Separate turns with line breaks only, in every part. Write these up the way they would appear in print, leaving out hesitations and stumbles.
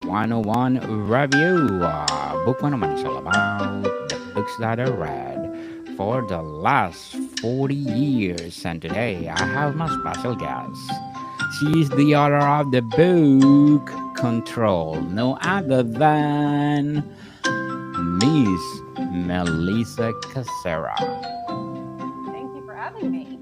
101 Review. Book 101 is all about the books that I read for the last 40 years. And today I have my special guest. She is the author of the book Control, no other than Miss Melissa Cassera.
Thank you for having me.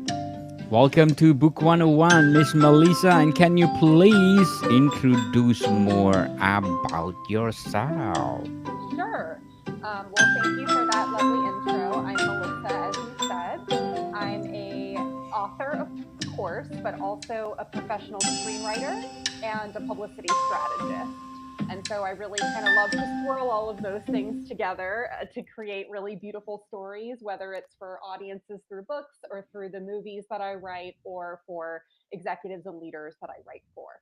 Welcome to Book 101, Miss Melissa, and can you please introduce more about yourself?
Sure. Well, thank you for that lovely intro. I'm Melissa, as you said. I'm a author, of course, but also a professional screenwriter and a publicity strategist. And so I really kind of love to swirl all of those things together to create really beautiful stories, whether it's for audiences through books or through the movies that I write or for executives and leaders that I write for.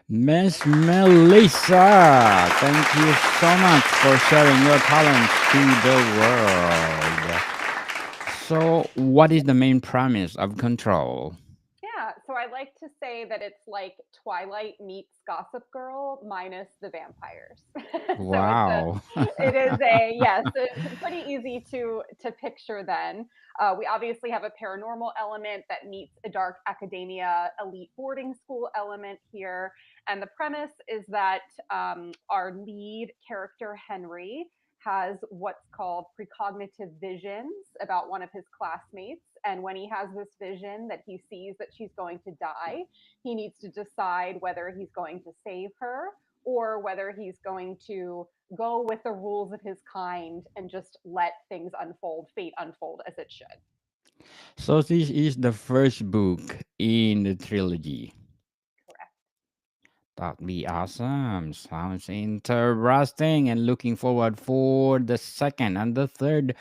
Miss Melissa, thank you so much for sharing your talents to the world. So, what is the main premise of Control?
Yeah, so I like to say that it's like Twilight meets Gossip Girl minus the vampires. So
Wow.
it is a yes, it's pretty easy to picture. Then we obviously have a paranormal element that meets a dark academia elite boarding school element here, and the premise is that our lead character Henry has what's called precognitive visions about one of his classmates. And when he has this vision that he sees that she's going to die, he needs to decide whether he's going to save her or whether he's going to go with the rules of his kind and just let things unfold, fate unfold as it should.
So, this is the first book in the trilogy.
Correct.
That'd be awesome. Sounds interesting and looking forward for the second and the third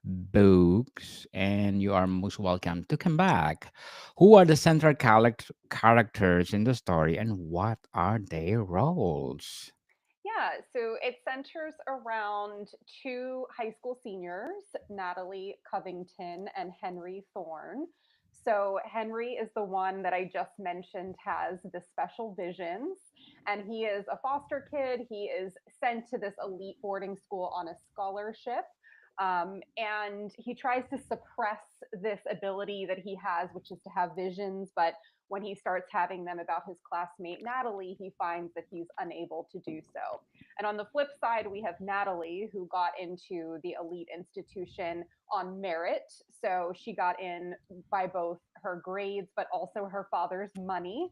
books. And you are most welcome to come back. Who are the central characters in the story and what are their roles?
Yeah, so it centers around two high school seniors, Natalie Covington and Henry Thorne. So Henry is the one that I just mentioned has the special visions, and he is a foster kid. He is sent to this elite boarding school on a scholarship. And he tries to suppress this ability that he has, which is to have visions. But when he starts having them about his classmate Natalie, he finds that he's unable to do so. And on the flip side, we have Natalie, who got into the elite institution on merit. So she got in by both her grades, but also her father's money.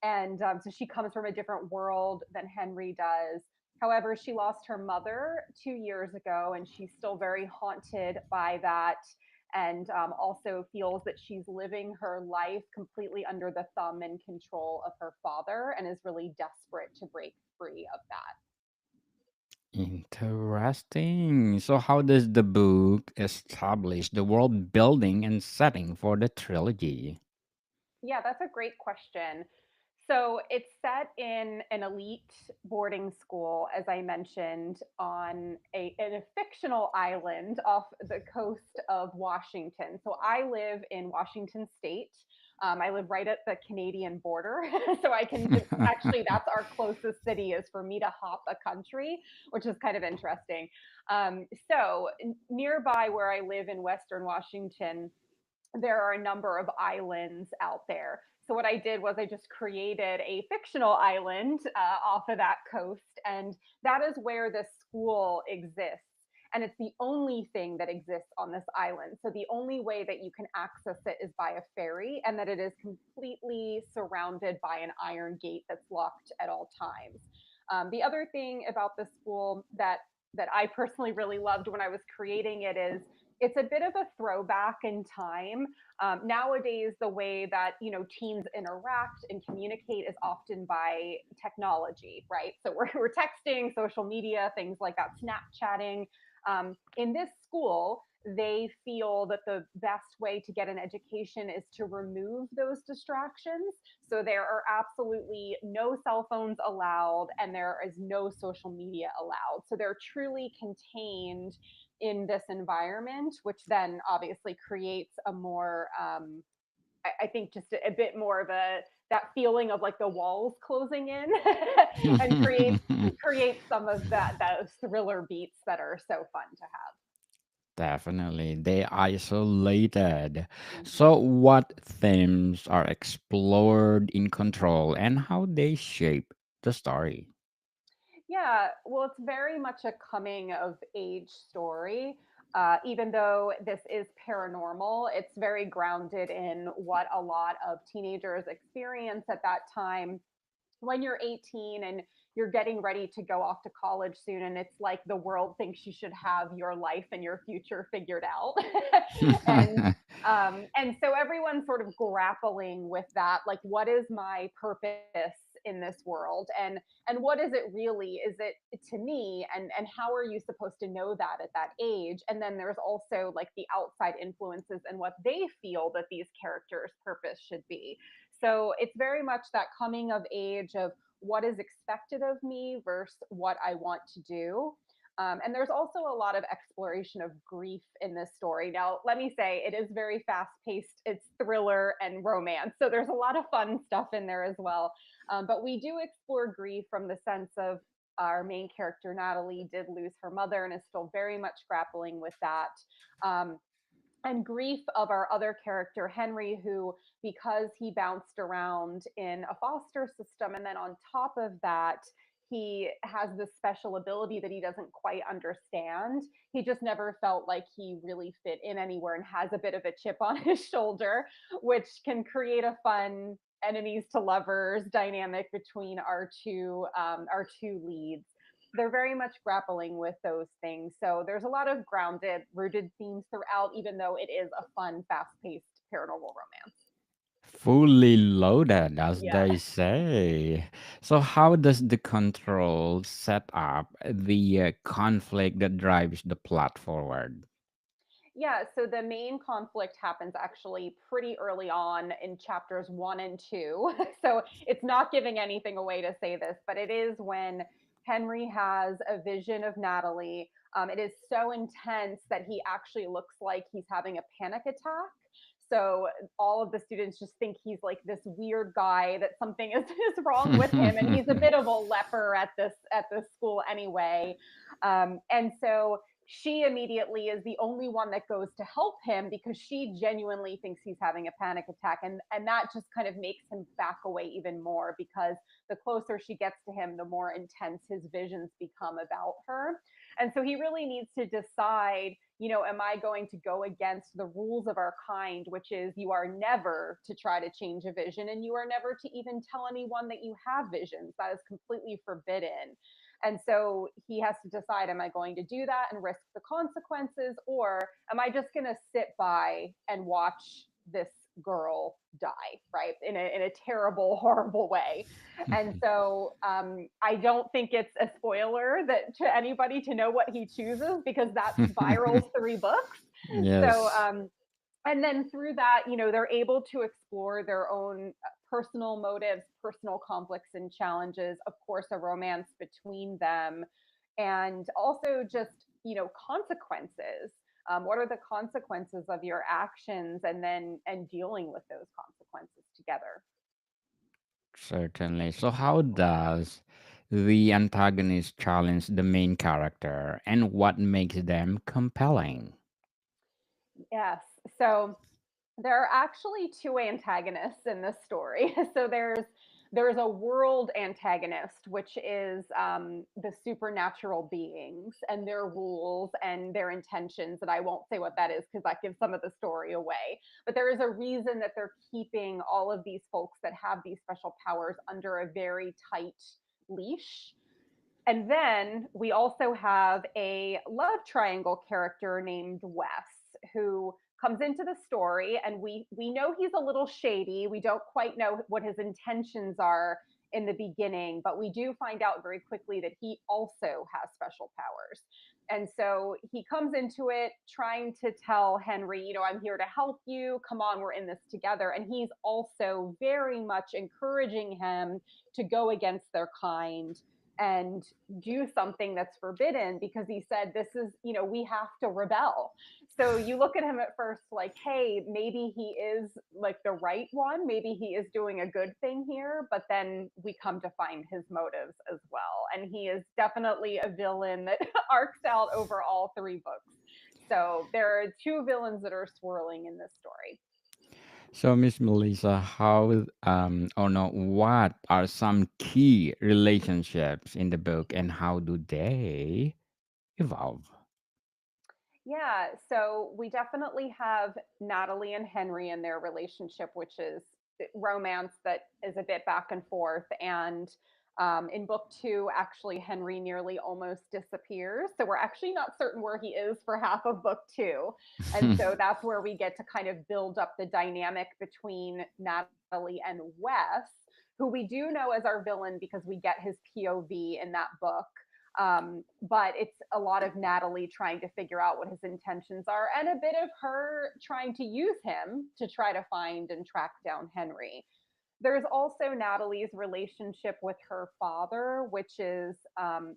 And so she comes from a different world than Henry does. However, she lost her mother 2 years ago, and she's still very haunted by that. And also feels that she's living her life completely under the thumb and control of her father and is really desperate to break free of that.
Interesting. So, how does the book establish the world building and setting for the trilogy?
Yeah, that's a great question. So it's set in an elite boarding school, as I mentioned, on in a fictional island off the coast of Washington. So I live in Washington State. I live right at the Canadian border. So I can actually, that's our closest city is for me to hop a country, which is kind of interesting. Nearby where I live in Western Washington, there are a number of islands out there. So what I did was I just created a fictional island off of that coast, and that is where the school exists. And it's the only thing that exists on this island. So the only way that you can access it is by a ferry, and that it is completely surrounded by an iron gate that's locked at all times. The other thing about the school that I personally really loved when I was creating it is it's a bit of a throwback in time. Nowadays, the way that teens interact and communicate is often by technology, right? So we're texting, social media, things like that, Snapchatting. In this school, they feel that the best way to get an education is to remove those distractions. So there are absolutely no cell phones allowed and there is no social media allowed. So they're truly contained in this environment, which then obviously creates a more, I think, just a bit more of a that feeling of like the walls closing in and creates some of those thriller beats that are so fun to
Definitely, they isolated.
have.
So, what themes are explored in Control and how they shape the story?
Yeah, well, it's very much a coming of age story. Even though this is paranormal, it's very grounded in what a lot of teenagers experience at that time when you're 18 and you're getting ready to go off to college soon, and it's like the world thinks you should have your life and your future figured out. and and so everyone's sort of grappling with that, like, what is my purpose in this world, and what is it really, is it to me, and how are you supposed to know that at that age? And then there's also like the outside influences and what they feel that these characters purpose should be. So it's very much that coming of age of what is expected of me versus what I want to do. And there's also a lot of exploration of grief in this story. Now, let me say, it is very fast paced, it's thriller and romance. So there's a lot of fun stuff in there as well. But we do explore grief from the sense of our main character, Natalie, did lose her mother and is still very much grappling with that. Um, and grief of our other character, Henry, who, because he bounced around in a foster system, and then on top of that, he has this special ability that he doesn't quite understand. He just never felt like he really fit in anywhere and has a bit of a chip on his shoulder, which can create a fun enemies to lovers dynamic between our two leads. They're very much grappling with those things. So there's a lot of grounded, rooted themes throughout, even though it is a fun, fast paced paranormal romance.
Fully loaded, as
Yeah.
they say. So, how does the Control set up the conflict that drives the plot forward?
Yeah, so the main conflict happens actually pretty early on in chapters 1 and 2. So it's not giving anything away to say this, but it is when Henry has a vision of Natalie. It is so intense that he actually looks like he's having a panic attack. So all of the students just think he's like this weird guy, that something is wrong with him, and he's a bit of a leper at this school anyway. And so she immediately is the only one that goes to help him because she genuinely thinks he's having a panic attack, and that just kind of makes him back away even more, because the closer she gets to him, the more intense his visions become about her. And so he really needs to decide, am I going to go against the rules of our kind, which is you are never to try to change a vision, and you are never to even tell anyone that you have visions. That is completely forbidden. And so he has to decide, am I going to do that and risk the consequences, or am I just going to sit by and watch this girl die, right? In a terrible, horrible way. And so I don't think it's a spoiler that to anybody to know what he chooses, because that spirals 3 books. So
Yes,
and then through that, they're able to explore their own personal motives, personal conflicts and challenges, of course, a romance between them, and also just, consequences. What are the consequences of your actions, and then and dealing with those consequences together.
certainly. So, how does the antagonist challenge the main character and what makes them compelling?
Yes. So there are actually two antagonists in this story. So there's a world antagonist, which is the supernatural beings and their rules and their intentions. And I won't say what that is because that gives some of the story away. But there is a reason that they're keeping all of these folks that have these special powers under a very tight leash. And then we also have a love triangle character named Wes, who comes into the story, and we know he's a little shady. We don't quite know what his intentions are in the beginning, but we do find out very quickly that he also has special powers. And so he comes into it trying to tell Henry, I'm here to help you. Come on, we're in this together. And he's also very much encouraging him to go against their kind, and do something that's forbidden because he said, this is, we have to rebel. So you look at him at first like, hey, maybe he is like the right one, maybe he is doing a good thing here, but then we come to find his motives as well, and he is definitely a villain that arcs out over all three books. So there are two villains that are swirling in this story.
So, Miss Melissa, how or no, what are some key relationships in the book, and how do they evolve?
Yeah, so we definitely have Natalie and Henry in their relationship, which is romance that is a bit back and forth. And in book two, actually, Henry nearly almost disappears. So we're actually not certain where he is for half of book two. And so that's where we get to kind of build up the dynamic between Natalie and Wes, who we do know as our villain because we get his POV in that book. But it's a lot of Natalie trying to figure out what his intentions are, and a bit of her trying to use him to try to find and track down Henry. There's also Natalie's relationship with her father, which is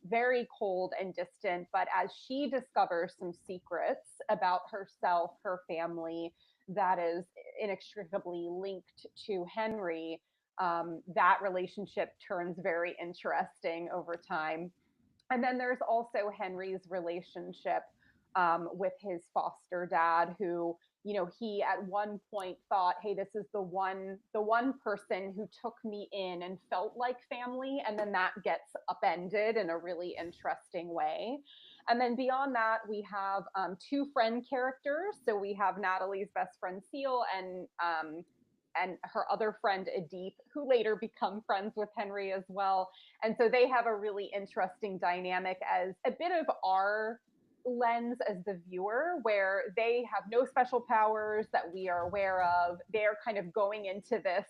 very cold and distant. But as she discovers some secrets about herself, her family, that is inextricably linked to Henry, that relationship turns very interesting over time. And then there's also Henry's relationship with his foster dad, who, he at one point thought, hey, this is the one person who took me in and felt like family, and then that gets upended in a really interesting way. And then beyond that, we have two friend characters. So we have Natalie's best friend Seal, and her other friend Adip, who later become friends with Henry as well. And so they have a really interesting dynamic as a bit of our lens as the viewer, where they have no special powers that we are aware of. They're kind of going into this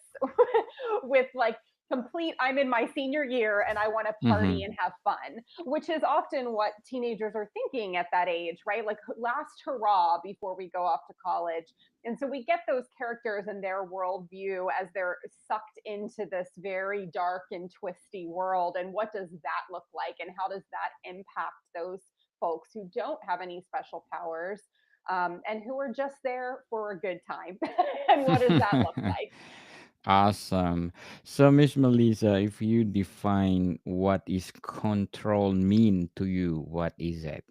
with like complete, I'm in my senior year and I want to party
Hmm.
and have fun, which is often what teenagers are thinking at that age, right? Like last hurrah before we go off to college. And so we get those characters and their worldview as they're sucked into this very dark and twisty world. And what does that look like? And how does that impact those folks who don't have any special powers, and who are just there for a good time? And what does that look like?
Awesome. So, Miss Melissa, if you define what is control mean to you, what is it?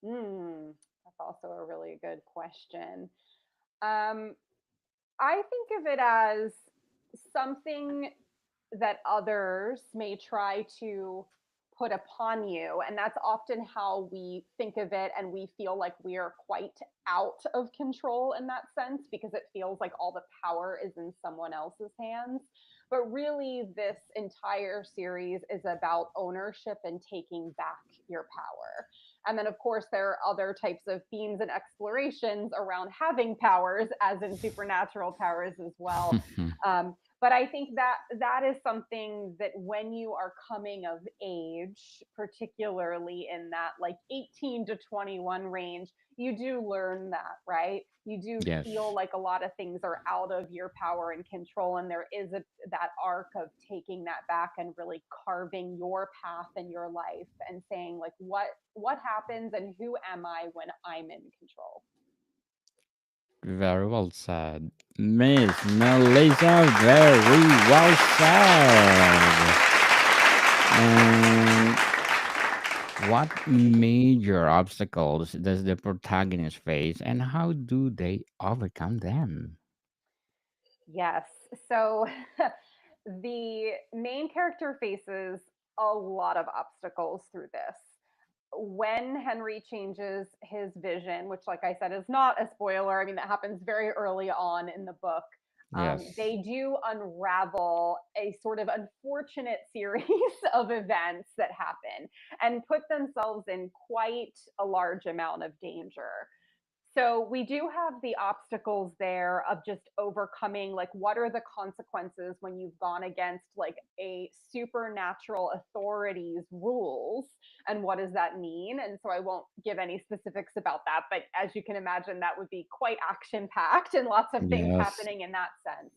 That's also a really good question. Um, I think of it as something that others may try to put upon you. And that's often how we think of it. And we feel like we are quite out of control in that sense because it feels like all the power is in someone else's hands. But really, this entire series is about ownership and taking back your power. And then, of course, there are other types of themes and explorations around having powers, as in supernatural powers as well. But I think that that is something that when you are coming of age, particularly in that like 18 to 21 range, you do learn that, right? You do feel
Yes.
like a lot of things are out of your power and control, and there is that arc of taking that back and really carving your path in your life and saying like, what happens and who am I when I'm in control?
Very well said. Miss Melissa, very well said. And what major obstacles does the protagonist face, and how do they overcome them?
Yes. So the main character faces a lot of obstacles through this. When Henry changes his vision, which, like I said, is not a spoiler, I mean, that happens very early on in the book,
Yes.
they do unravel a sort of unfortunate series of events that happen and put themselves in quite a large amount of danger. So we do have the obstacles there of just overcoming like what are the consequences when you've gone against like a supernatural authority's rules, and what does that mean? And so I won't give any specifics about that, but as you can imagine, that would be quite action packed and lots of things
Yes.
happening in that sense.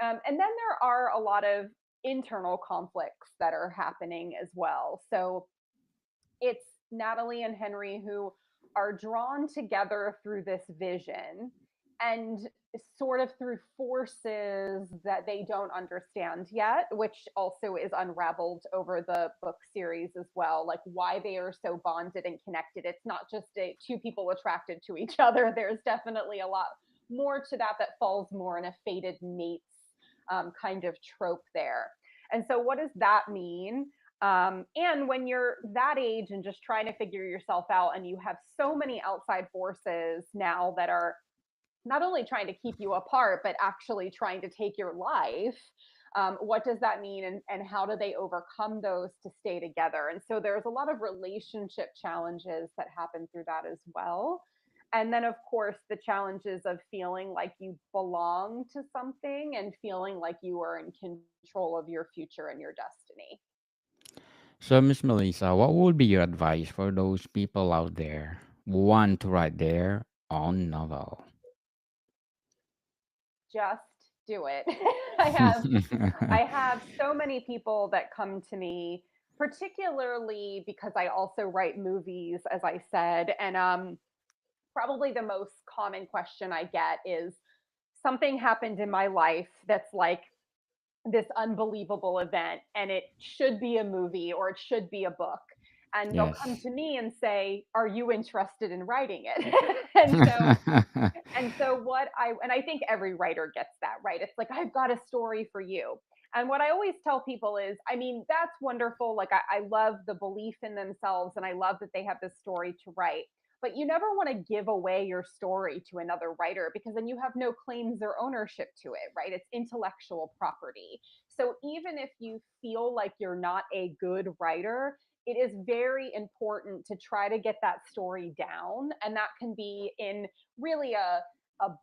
And then there are a lot of internal conflicts that are happening as well. So it's Natalie and Henry who are drawn together through this vision and sort of through forces that they don't understand yet, which also is unraveled over the book series as well, like why they are so bonded and connected. It's not just two people attracted to each other. There's definitely a lot more to that that falls more in a fated mates kind of trope there. And so, what does that mean? And when you're that age and just trying to figure yourself out, and you have so many outside forces now that are not only trying to keep you apart, but actually trying to take your life. What does that mean, and how do they overcome those to stay together? And so there's a lot of relationship challenges that happen through that as well. And then, of course, the challenges of feeling like you belong to something and feeling like you are in control of your future and your destiny.
So, Miss Melissa, what would be your advice for those people out there who want to write their own novel?
Just do it. I have I have so many people that come to me, particularly because I also write movies, as I said, and probably the most common question I get is something happened in my life that's like this unbelievable event, and it should be a movie or it should be a book. And they'll come
Yes.
to me and say, "Are you interested in writing it?" And so I think every writer gets that, right? It's like, I've got a story for you. And what I always tell people is, I mean, that's wonderful. Like, I love the belief in themselves and I love that they have this story to write. But you never want to give away your story to another writer, because then you have no claims or ownership to it, right? It's intellectual property. So even if you feel like you're not a good writer, it is very important to try to get that story down. And that can be in really a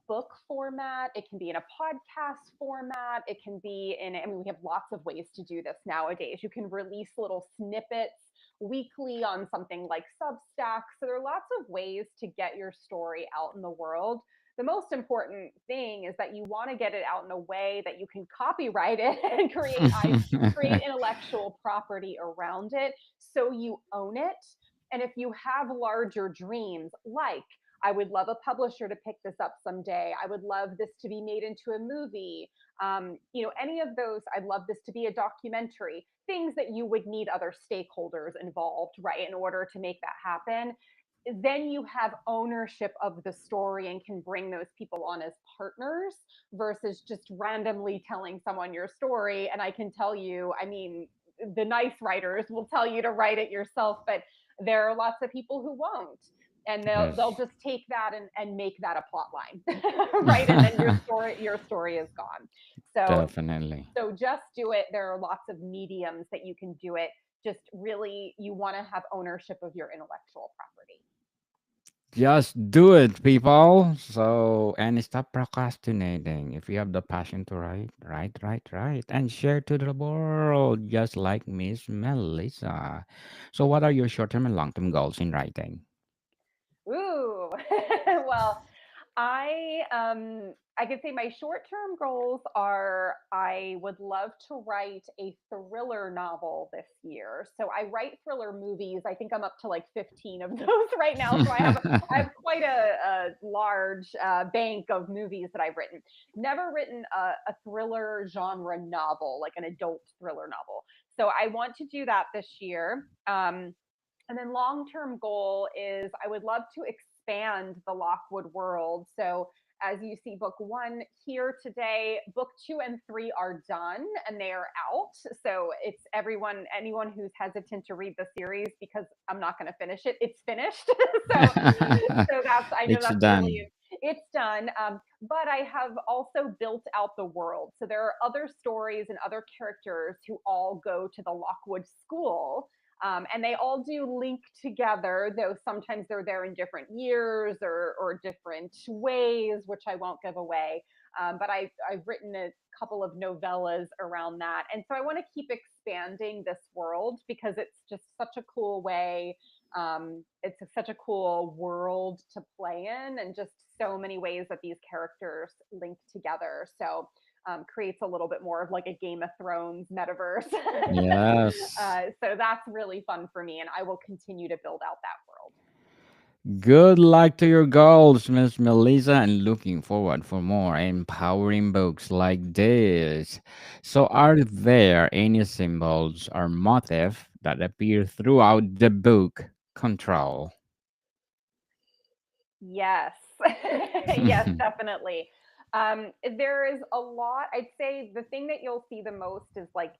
book format, it can be in a podcast format, it can be in, I mean, we have lots of ways to do this nowadays. You can release little snippets weekly on something like Substack. So there are lots of ways to get your story out in the world. The most important thing is that you want to get it out in a way that you can copyright it and create intellectual property around it, so you own it. And if you have larger dreams, like, I would love a publisher to pick this up someday, I would love this to be made into a movie, any of those, I'd love this to be a documentary, things that you would need other stakeholders involved, right, in order to make that happen, then you have ownership of the story and can bring those people on as partners versus just randomly telling someone your story. And I can tell you, I mean, the nice writers will tell you to write it yourself, but there are lots of people who won't. And they'll
Yes.
just take that and make that a plot line, right? And then your story is gone. So
Definitely.
so just do it. There are lots of mediums that you can do it. Just really, you want to have ownership of your intellectual property.
Just do it, people. So, and stop procrastinating. If you have the passion to write, write, write, write, and share to the world, just like Miss Melissa. So, what are your short term and long term goals in writing?
Ooh, well, I could say my short-term goals are, I would love to write a thriller novel this year. So I write thriller movies. I think I'm up to like 15 of those right now. So I have quite a large bank of movies that I've written. Never written a thriller genre novel, like an adult thriller novel. So I want to do that this year. And then long term goal is, I would love to expand the Lockwood world. So as you see, book one here today, book two and three are done and they are out. So it's anyone who's hesitant to read the series because I'm not going to finish it, it's finished. So that's, I know
It's
that's
done.
really, it's done. But I have also built out the world. So there are other stories and other characters who all go to the Lockwood School, and they all do link together, though sometimes they're there in different years or different ways, which I won't give away. But I've written a couple of novellas around that. And so I want to keep expanding this world because it's just such a cool way. Such a cool world to play in, and just so many ways that these characters link together. So creates a little bit more of like a Game of Thrones metaverse.
Yes.
So that's really fun for me, and I will continue to build out that world.
Good luck to your goals, Miss Melissa, and looking forward for more empowering books like this. So, are there any symbols or motif that appear throughout the book Control?
Yes, yes, definitely. There is a lot. I'd say the thing that you'll see the most is like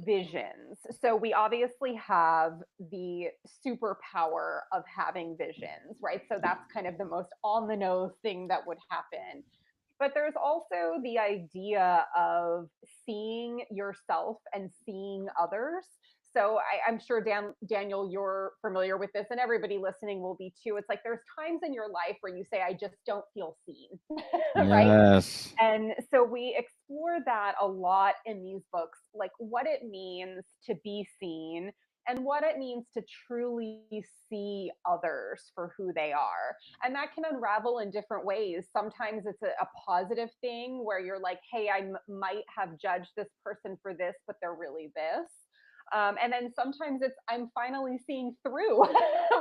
visions. So we obviously have the superpower of having visions, right? So that's kind of the most on the nose thing that would happen. But there's also the idea of seeing yourself and seeing others. So I'm sure Daniel, you're familiar with this, and everybody listening will be too. It's like there's times in your life where you say, "I just don't feel seen," right?
Yes.
And so we explore that a lot in these books, like what it means to be seen and what it means to truly see others for who they are. And that can unravel in different ways. Sometimes it's a positive thing where you're like, hey, might have judged this person for this, but they're really this. And then sometimes it's I'm finally seeing through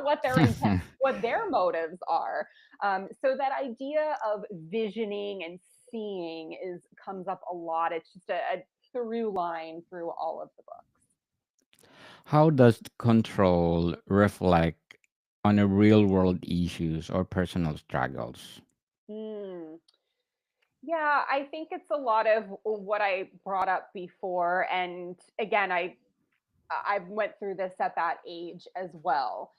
what their intent, what their motives are. So that idea of visioning and seeing is comes up a lot. It's just a through line through all of the books.
How does control reflect on a real world issues or personal struggles?
Hmm. Yeah, I think it's a lot of what I brought up before. And again, I went through this at that age as well.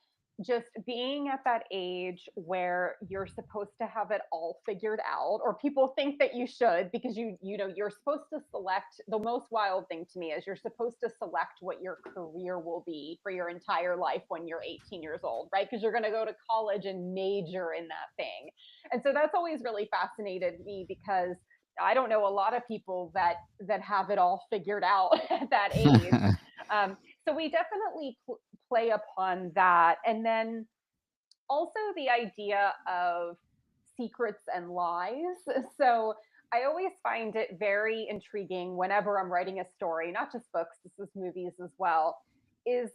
Just being at that age where you're supposed to have it all figured out, or people think that you should, because you're supposed to select. The most wild thing to me is you're supposed to select what your career will be for your entire life when you're 18 years old, right? Because you're going to go to college and major in that thing. And so that's always really fascinated me because I don't know a lot of people that have it all figured out at that age. Um, so we definitely play upon that. And then also the idea of secrets and lies. So I always find it very intriguing whenever I'm writing a story, not just books, this is movies as well, is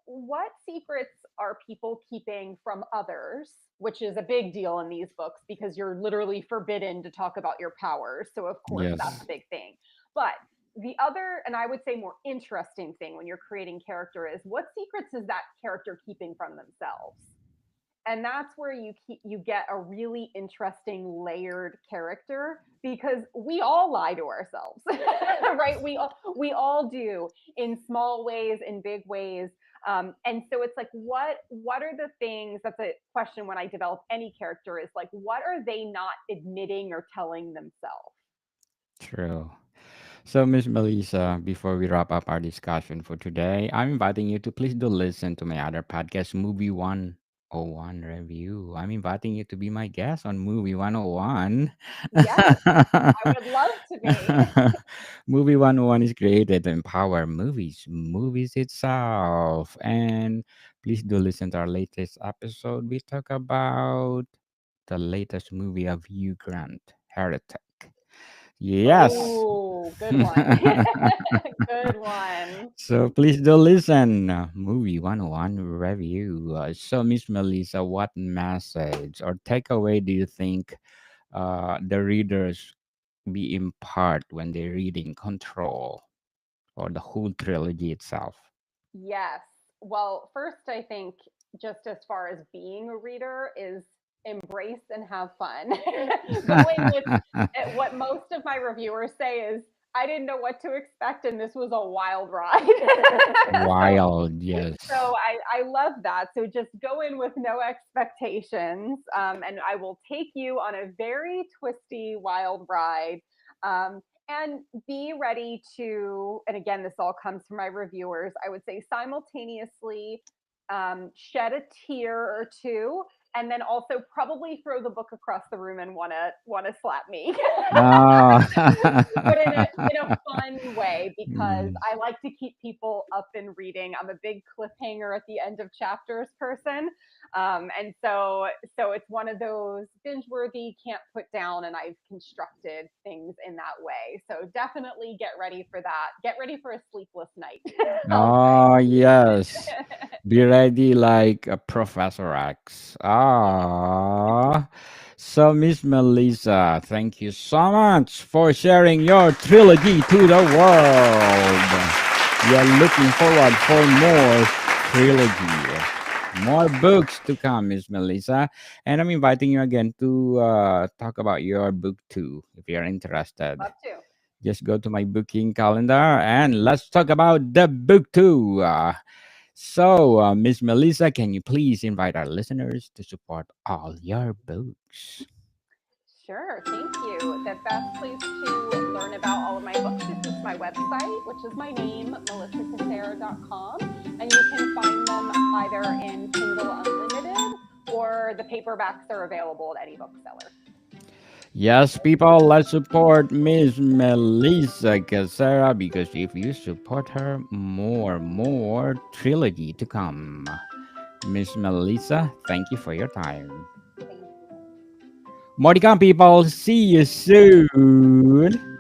what secrets are people keeping from others, which is a big deal in these books because you're literally forbidden to talk about your powers. So, of course, that's a
Yes.
big thing. But the other, and I would say more interesting thing when you're creating character is what secrets is that character keeping from themselves? And that's where you get a really interesting layered character because we all lie to ourselves. Right, we all do in small ways, in big ways. And so it's like what are the things, that's a question when I develop any character, is like what are they not admitting or telling themselves.
True. So, Miss Melissa, before we wrap up our discussion for today, I'm inviting you to please do listen to my other podcast, Movie 101 Review. I'm inviting you to be my guest on Movie 101.
Yes, I would love to be.
Movie 101 is created to empower movies itself. And please do listen to our latest episode. We talk about the latest movie of Hugh Grant, Heretic. Yes.
Oh, good one. Good one.
So please do listen. Movie 101 review. So Miss Melissa, what message or takeaway do you think the readers be impart when they're reading Control or the whole trilogy itself?
Yes. Well, first, I think just as far as being a reader is embrace and have fun. Go in with what most of my reviewers say is, I didn't know what to expect, and this was a wild ride. so,
Wild, yes.
so I love that. So just go in with no expectations, and I will take you on a very twisty, wild ride. And be ready to, and again, this all comes from my reviewers, I would say simultaneously shed a tear or two and then also probably throw the book across the room and wanna slap me.
Oh.
But in a fun way, because
Mm.
I like to keep people up and reading. I'm a big cliffhanger at the end of chapters person, and so it's one of those binge worthy, can't put down, and I've constructed things in that way. So definitely get ready for that. Get ready for a sleepless night. I'll
Oh, yes.
say.
Be ready like a Professor X. Ah. So, Miss Melissa, thank you so much for sharing your trilogy to the world. We are looking forward for more trilogy, more books to come, Miss Melissa. And I'm inviting you again to talk about your book too, if you're interested.
Love to.
Just go to my booking calendar and let's talk about the book too. Miss Melissa, can you please invite our listeners to support all your books?
Sure, thank you. The best place to learn about all of my books is just my website, which is my name, melissacassera.com. And you can find them either in Kindle Unlimited, or the paperbacks are available at any bookseller.
Yes, people, let's support Miss Melissa Cassera because if you support her, more trilogy to come. Miss Melissa, thank you for your time.
Thank you.
More to come, people. See you soon.